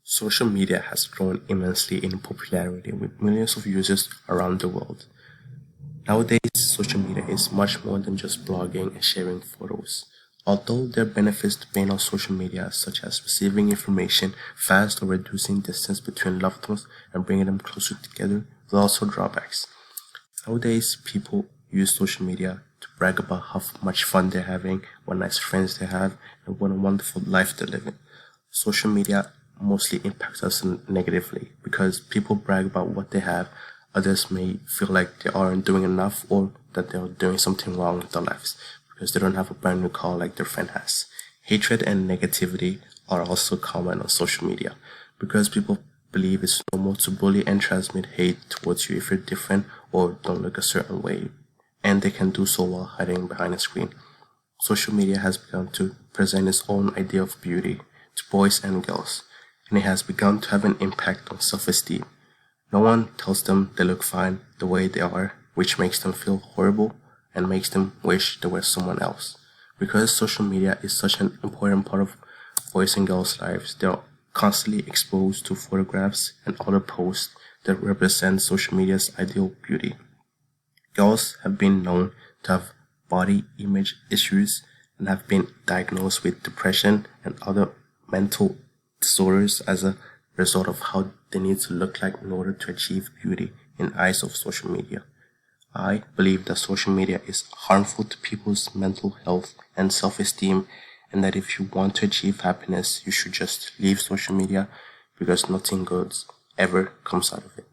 Social media has grown immensely in popularity with millions of users around the world. Nowadays, social media is much more than just blogging and sharing photos. Although there are benefits to being on social media, such as receiving information fast or reducing distance between loved ones and bringing them closer together, there are also drawbacks. Nowadays, people use social media to brag about how much fun they're having, what nice friends they have, and what a wonderful life they're living. Social media mostly impacts us negatively because people brag about what they have. Others may feel like they aren't doing enough or that they're doing something wrong with their lives because they don't have a brand new car like their friend has. Hatred and negativity are also common on social media because people believe it's normal to bully and transmit hate towards you if you're different or don't look a certain way, and they can do so while hiding behind a screen. Social media has begun to present its own idea of beauty to boys and girls, and it has begun to have an impact on self esteem. No one tells them they look fine the way they are, which makes them feel horrible and makes them wish they were someone else. Because social media is such an important part of boys and girls' lives, they're constantly exposed to photographs and other posts that represent social media's ideal beauty. Girls have been known to have body image issues and have been diagnosed with depression and other mental disorders as a result of how they need to look like in order to achieve beauty in eyes of social media. I believe that social media is harmful to people's mental health and self-esteem, and that if you want to achieve happiness, you should just leave social media because nothing good ever comes out of it.